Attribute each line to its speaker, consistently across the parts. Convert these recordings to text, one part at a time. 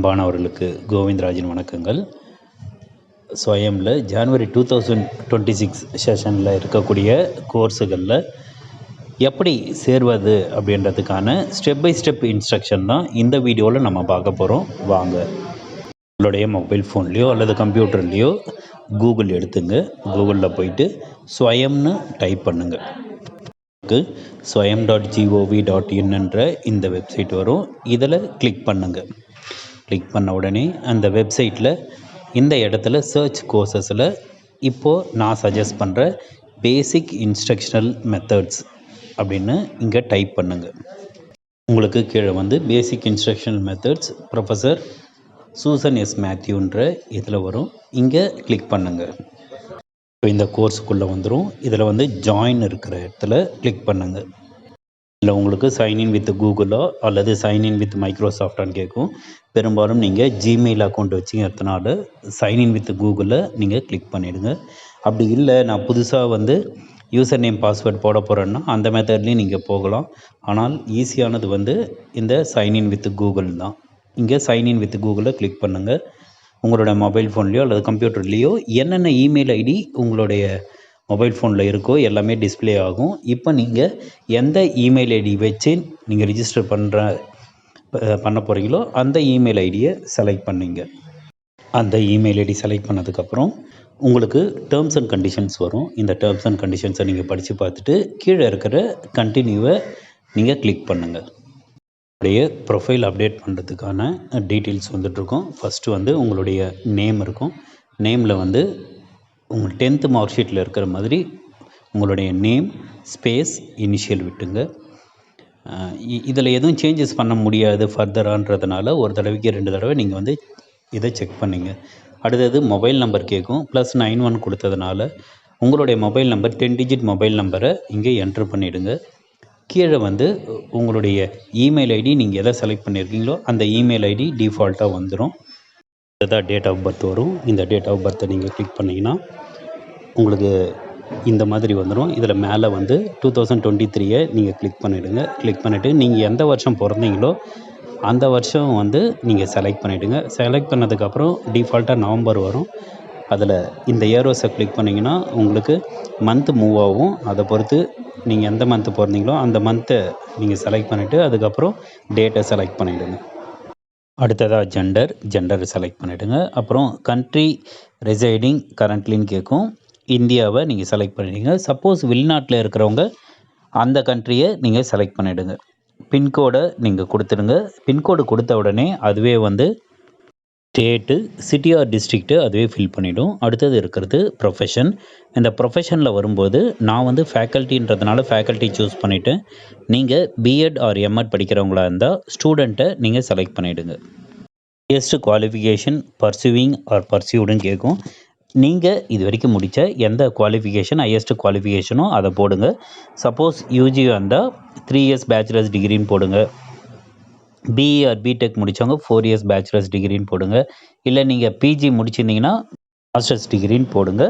Speaker 1: அன்பானவர்களுக்கு கோவிந்தராஜின் வணக்கங்கள். ஸ்வயமில் ஜனவரி 2026 செஷனில் இருக்கக்கூடிய கோர்ஸுகளில் எப்படி சேர்வது அப்படின்றதுக்கான ஸ்டெப் பை ஸ்டெப் இன்ஸ்ட்ரக்ஷன் தான் இந்த வீடியோவில் நம்ம பார்க்க போகிறோம். வாங்க, உங்களுடைய மொபைல் ஃபோன்லேயோ அல்லது கம்ப்யூட்டர்லேயோ கூகுள் எடுத்துங்க. கூகுளில் போயிட்டு ஸ்வயம்னு டைப் பண்ணுங்கள். swayam.gov.in என்ற இந்த வெப்சைட் வரும். இதில் கிளிக் பண்ணுங்கள். கிளிக் பண்ண உடனே அந்த வெப்சைட்டில் இந்த இடத்துல சர்ச் கோர்சஸில் இப்போது நான் சஜஸ்ட் பண்ணுற பேசிக் இன்ஸ்ட்ரக்ஷனல் மெத்தட்ஸ் அப்படின்னு இங்கே டைப் பண்ணுங்கள். உங்களுக்கு கீழே வந்து basic instructional methods professor Susan S மேத்யூன்ற இதில் வரும். இங்கே கிளிக் பண்ணுங்கள். இந்த கோர்ஸுக்குள்ளே வந்துடும். இதில் வந்து ஜாயின் இருக்கிற இடத்துல கிளிக் பண்ணுங்கள். இல்லை உங்களுக்கு சைன்இன் வித் கூகுளோ அல்லது சைன்இன் வித் மைக்ரோசாஃப்டான்னு கேட்கும். பெரும்பாலும் நீங்கள் ஜிமெயில் அக்கௌண்ட் வச்சுக்கிறதுனால சைன்இன் வித் கூகுளில் நீங்கள் கிளிக் பண்ணிவிடுங்க. அப்படி இல்லை, நான் புதுசாக வந்து யூசர் நேம் பாஸ்வேர்ட் போட போகிறேன்னா அந்த மெத்தட்லேயும் நீங்கள் போகலாம். ஆனால் ஈஸியானது வந்து இந்த சைன்இன் வித் கூகுள் தான். இங்கே சைன்இன் வித் கூகுளில் கிளிக் பண்ணுங்கள். உங்களோட மொபைல் ஃபோன்லேயோ அல்லது கம்ப்யூட்டர்லேயோ என்னென்ன இமெயில் ஐடி உங்களுடைய மொபைல் ஃபோனில் இருக்கோ எல்லாமே டிஸ்பிளே ஆகும். இப்போ நீங்கள் எந்த இமெயில் ஐடி வச்சு நீங்கள் ரிஜிஸ்டர் பண்ண போகிறீங்களோ அந்த இமெயில் ஐடியை செலக்ட் பண்ணிங்க. அந்த இமெயில் ஐடி செலக்ட் பண்ணதுக்கப்புறம் உங்களுக்கு டேர்ம்ஸ் அண்ட் கண்டிஷன்ஸ் வரும். இந்த டேர்ம்ஸ் அண்ட் கண்டிஷன்ஸை நீங்கள் படித்து பார்த்துட்டு கீழே இருக்கிற கண்டினியூவை நீங்கள் கிளிக் பண்ணுங்கள். உங்களுடைய ப்ரொஃபைல் அப்டேட் பண்ணுறதுக்கான டீட்டெயில்ஸ் வந்துட்டுருக்கோம். ஃபஸ்ட்டு வந்து உங்களுடைய நேம் இருக்கும். நேமில் வந்து உங்கள் 10th மார்க் ஷீட்டில் இருக்கிற மாதிரி உங்களுடைய நேம் ஸ்பேஸ் இனிஷியல் விட்டுங்க. இதில் எதுவும் சேஞ்சஸ் பண்ண முடியாது ஃபர்தரான்றதுனால ஒரு தடவைக்கு 2 தடவை நீங்கள் வந்து இதை செக் பண்ணிங்க. அடுத்தது மொபைல் நம்பர் கேட்கும். +91 கொடுத்ததுனால உங்களுடைய மொபைல் நம்பர் 10 டிஜிட் மொபைல் நம்பரை இங்கே என்ட்ரு பண்ணிவிடுங்க. கீழே வந்து உங்களுடைய இமெயில் ஐடி நீங்கள் எதை செலக்ட் பண்ணியிருக்கீங்களோ அந்த இமெயில் ஐடி டிஃபால்ட்டாக வந்துடும். இதுதான் டேட் ஆஃப் பர்த் வரும். இந்த டேட் ஆஃப் பர்த்தை நீங்கள் கிளிக் பண்ணிங்கன்னா உங்களுக்கு இந்த மாதிரி வந்துடும். இதில் மேலே வந்து 2023 நீங்கள் கிளிக் பண்ணிவிடுங்க. கிளிக் பண்ணிவிட்டு நீங்கள் எந்த வருஷம் பிறந்தீங்களோ அந்த வருஷம் வந்து நீங்கள் செலக்ட் பண்ணிவிடுங்க. செலக்ட் பண்ணதுக்கப்புறம் டிஃபால்ட்டாக நவம்பர் வரும். அதில் இந்த ஏரோஸை கிளிக் பண்ணிங்கன்னா உங்களுக்கு மந்த்து மூவ் ஆகும். அதை பொறுத்து நீங்கள் எந்த மந்த்து பிறந்தீங்களோ அந்த மந்த்தை நீங்கள் செலக்ட் பண்ணிவிட்டு அதுக்கப்புறம் டேட்டை செலக்ட் பண்ணிவிடுங்க. அடுத்ததாக ஜெண்டர் செலக்ட் பண்ணிவிடுங்க. அப்புறம் கண்ட்ரி ரெசைடிங் கரண்ட்லின்னு கேட்கும். இந்தியாவை நீங்கள் செலக்ட் பண்ணிவிடுங்க. சப்போஸ் வெளிநாட்டில் இருக்கிறவங்க அந்த கண்ட்ரியை நீங்கள் செலக்ட் பண்ணிவிடுங்க. பின்கோடை நீங்கள் கொடுத்துடுங்க. பின்கோடு கொடுத்த உடனே அதுவே வந்து ஸ்டேட்டு, சிட்டி ஆர் டிஸ்ட்ரிக்ட்டு அதுவே ஃபில் பண்ணிவிடும். அடுத்தது இருக்கிறது ப்ரொஃபஷன். இந்த ப்ரொஃபஷனில் வரும்போது நான் வந்து ஃபேக்கல்ட்டின்றதுனால ஃபேக்கல்ட்டி சூஸ் பண்ணிவிட்டு நீங்கள் பிஎட் ஆர் எம்எட் படிக்கிறவங்களா இருந்தால் ஸ்டூடெண்ட்டை நீங்கள் செலக்ட் பண்ணிவிடுங்க. ஹையஸ்ட் குவாலிஃபிகேஷன் பர்சூவிங் ஆர் பர்சியூடுன்னு கேட்கும். நீங்கள் இது வரைக்கும் முடித்த எந்த குவாலிஃபிகேஷன் ஹையஸ்ட் குவாலிஃபிகேஷனோ அதை போடுங்க. சப்போஸ் யூஜி வந்தால் 3 இயர்ஸ் பேச்சுலர்ஸ் டிகிரின்னு போடுங்க. பிஇ ஆர் பிடெக் முடித்தவங்க 4 இயர்ஸ் பேச்சுலர்ஸ் டிகிரின்னு போடுங்க. இல்லை நீங்கள் பிஜி முடிச்சிருந்தீங்கன்னா மாஸ்டர்ஸ் டிகிரின்னு போடுங்க.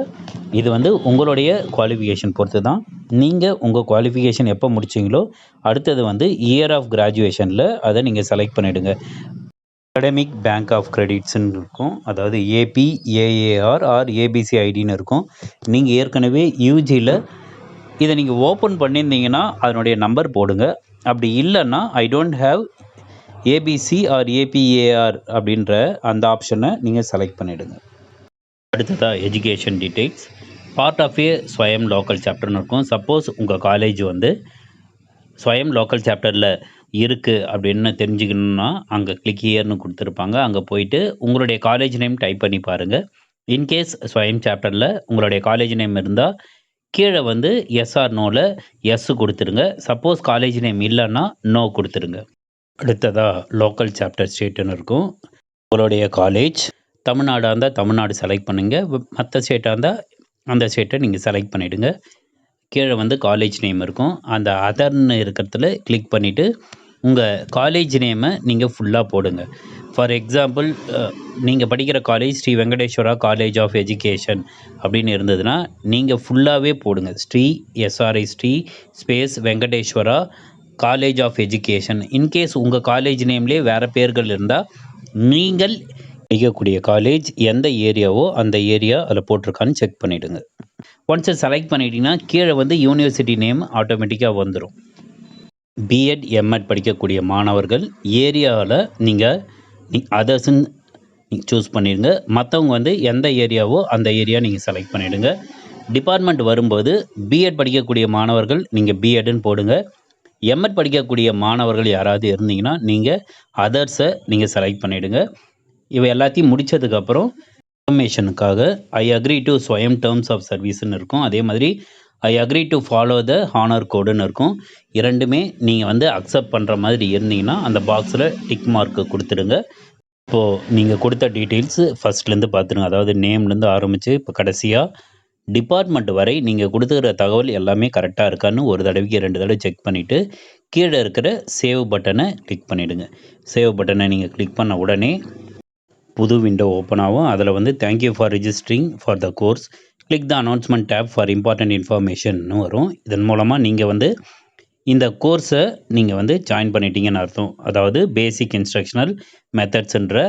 Speaker 1: இது வந்து உங்களுடைய குவாலிஃபிகேஷன் பொறுத்து தான். நீங்கள் உங்கள் குவாலிஃபிகேஷன் எப்போ முடிச்சிங்களோ அடுத்தது வந்து இயர் ஆஃப் கிராஜுவேஷனில் அதை நீங்கள் செலக்ட் பண்ணிவிடுங்க. அகடமிக் பேங்க் ஆஃப் கிரெடிட்ஸ்ன்னு இருக்கும். அதாவது ஏபி, ஏஏஆர் ஆர் ஏபிசி ஐடின்னு இருக்கும். நீங்கள் ஏற்கனவே யூஜியில் இதை நீங்கள் ஓப்பன் பண்ணியிருந்தீங்கன்னா அதனுடைய நம்பர் போடுங்க. அப்படி இல்லைன்னா I don't have ABC or APAAR அப்படின்ற அந்த ஆப்ஷனை நீங்கள் செலக்ட் பண்ணிவிடுங்க. அடுத்ததாக education details. Part of a ஸ்வயம் லோக்கல் சாப்டர்னு இருக்கும். சப்போஸ் உங்கள் காலேஜ் வந்து ஸ்வயம் லோக்கல் சாப்டரில் இருக்குது அப்படின்னு தெரிஞ்சுக்கணுன்னா அங்கே கிளிக் ஹியர்னு கொடுத்துருப்பாங்க. அங்கே போயிட்டு உங்களுடைய காலேஜ் நேம் டைப் பண்ணி பாருங்கள். இன்கேஸ் ஸ்வயம் சாப்டரில் உங்களுடைய காலேஜ் நேம் இருந்தால் கீழே வந்து எஸ் ஆர் நோவில் எஸ் கொடுத்துருங்க. சப்போஸ் காலேஜ் நேம் இல்லைன்னா நோ கொடுத்துருங்க. அடுத்ததாக லோக்கல் சாப்டர் ஸ்டேட்டுன்னு இருக்கும். உங்களுடைய காலேஜ் தமிழ்நாடாக இருந்தால் தமிழ்நாடு செலக்ட் பண்ணுங்க. மற்ற ஸ்டேட்டாக இருந்தால் அந்த ஸ்டேட்டை நீங்கள் செலக்ட் பண்ணிவிடுங்க. கீழே வந்து காலேஜ் நேம் இருக்கும். அந்த அதர்னு இருக்கிறதுல கிளிக் பண்ணிவிட்டு உங்கள் காலேஜ் நேமை நீங்கள் ஃபுல்லாக போடுங்க. ஃபார் எக்ஸாம்பிள் நீங்கள் படிக்கிற college Sri Venkateswara college of education அப்படின்னு இருந்ததுன்னா நீங்கள் ஃபுல்லாகவே போடுங்க. Sri SRI Sri space Venkateswara college of education. In case உங்கள் காலேஜ் நேம்லேயே வேறு பேர்கள் இருந்தால் நீங்கள் படிக்கக்கூடிய காலேஜ் எந்த ஏரியாவோ அந்த ஏரியா அதில் போட்டிருக்கான்னு செக் பண்ணிவிடுங்க. ஒன்ஸ் செலக்ட் பண்ணிட்டீங்கன்னா கீழே வந்து யூனிவர்சிட்டி நேம் ஆட்டோமேட்டிக்காக வந்துடும். பிஎட் எம்எட் படிக்கக்கூடிய மாணவர்கள் ஏரியாவில் நீங்கள் அதர்ஸ்ன்னு சூஸ் பண்ணிடுங்க. மற்றவங்க வந்து எந்த ஏரியாவோ அந்த ஏரியா நீங்கள் செலக்ட் பண்ணிவிடுங்க. டிபார்ட்மெண்ட் வரும்போது பிஎட் படிக்கக்கூடிய மாணவர்கள் நீங்கள் பிஎட்னு போடுங்க. எம்எட் படிக்கக்கூடிய மாணவர்கள் யாராவது இருந்தீங்கன்னா நீங்கள் அதர்ஸை நீங்கள் செலக்ட் பண்ணிவிடுங்க. இவை எல்லாத்தையும் முடித்ததுக்கப்புறம் இன்ஃபர்மேஷனுக்காக ஐ அக்ரி டு ஸ்வயம் டேர்ம்ஸ் ஆஃப் சர்வீஸ்ன்னு இருக்கும். அதே மாதிரி I agree to follow the honour கோடுன்னு இருக்கும். இரண்டுமே நீங்கள் வந்து அக்செப்ட் பண்ணுற மாதிரி இருந்தீங்கன்னா அந்த பாக்ஸில் டிக் மார்க்கு கொடுத்துடுங்க. இப்போது நீங்கள் கொடுத்த டீட்டெயில்ஸு ஃபஸ்ட்லேருந்து பார்த்துருங்க. அதாவது நேம்லேருந்து ஆரம்பித்து இப்போ கடைசியாக டிபார்ட்மெண்ட் வரை நீங்கள் கொடுத்துக்கிற தகவல் எல்லாமே கரெக்டாக இருக்கான்னு ஒரு தடவைக்கு 2 தடவை செக் பண்ணிவிட்டு கீழே இருக்கிற சேவ் பட்டனை கிளிக் பண்ணிவிடுங்க. சேவ் பட்டனை நீங்கள் கிளிக் பண்ண உடனே புது விண்டோ ஓப்பன் ஆகும். அதில் வந்து thank you for registering for the course, click the announcement tab for important இன்ஃபர்மேஷன்னு வரும். இதன் மூலமாக நீங்கள் வந்து இந்த கோர்ஸை நீங்கள் வந்து ஜாயின் பண்ணிட்டீங்கன்னு அர்த்தம். அதாவது பேசிக் இன்ஸ்ட்ரக்ஷனல் மெத்தட்ஸ்ன்ற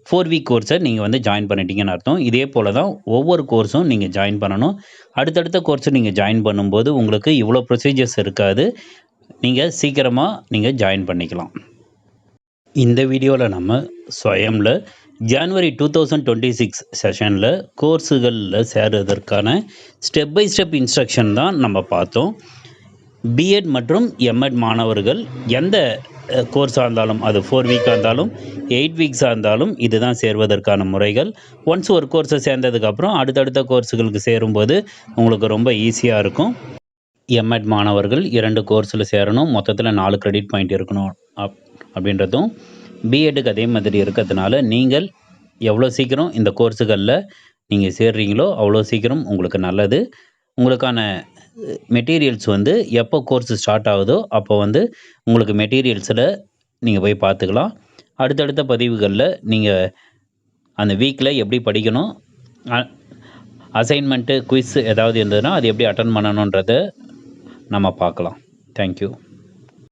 Speaker 1: 4 வீக் கோர்ஸை நீங்கள் வந்து ஜாயின் பண்ணிட்டீங்கன்னு அர்த்தம். இதே போல் தான் ஒவ்வொரு கோர்ஸும் நீங்கள் ஜாயின் பண்ணணும். அடுத்தடுத்த கோர்ஸை நீங்கள் ஜாயின் பண்ணும்போது உங்களுக்கு இவ்வளோ ப்ரொசீஜர்ஸ் இருக்காது. நீங்கள் சீக்கிரமாக ஜாயின் பண்ணிக்கலாம். இந்த வீடியோவில் நம்ம ஸ்வயமில் ஜனவரி 2026 செஷனில் கோர்ஸுகளில் சேர்றதற்கான ஸ்டெப் பை ஸ்டெப் இன்ஸ்ட்ரக்ஷன் தான் நம்ம பார்த்தோம். பிஎட் மற்றும் எம்எட் மாணவர்கள் எந்த கோர்ஸாக இருந்தாலும் அது 4 வீக்காக இருந்தாலும் 8 வீக்ஸாக இருந்தாலும் இதுதான் சேர்வதற்கான முறைகள். ஒன்ஸ் ஒரு கோர்ஸை சேர்ந்ததுக்கப்புறம் அடுத்தடுத்த கோர்ஸுகளுக்கு சேரும்போது உங்களுக்கு ரொம்ப ஈஸியாக இருக்கும். எம்எட் மாணவர்கள் 2 கோர்ஸில் சேரணும், மொத்தத்தில் 4 கிரெடிட் பாயிண்ட் இருக்கணும் அப்படின்றதும் பிஎட்டுக்கு அதே மாதிரி இருக்கிறதுனால நீங்கள் எவ்வளோ சீக்கிரம் இந்த கோர்ஸுகளில் நீங்கள் சேர்றீங்களோ அவ்வளோ சீக்கிரம் உங்களுக்கு நல்லது. உங்களுக்கான மெட்டீரியல்ஸ் வந்து எப்போ கோர்ஸ் ஸ்டார்ட் ஆகுதோ அப்போ வந்து உங்களுக்கு மெட்டீரியல்ஸில் நீங்கள் போய் பார்த்துக்கலாம். அடுத்தடுத்த பதிவுகளில் நீங்கள் அந்த வீக்கில் எப்படி படிக்கணும், அசைன்மெண்ட்டு குவிஸ் ஏதாவது இருந்ததுன்னா அது எப்படி அட்டன் பண்ணணுன்றதை நம்ம பார்க்கலாம். தேங்க்யூ.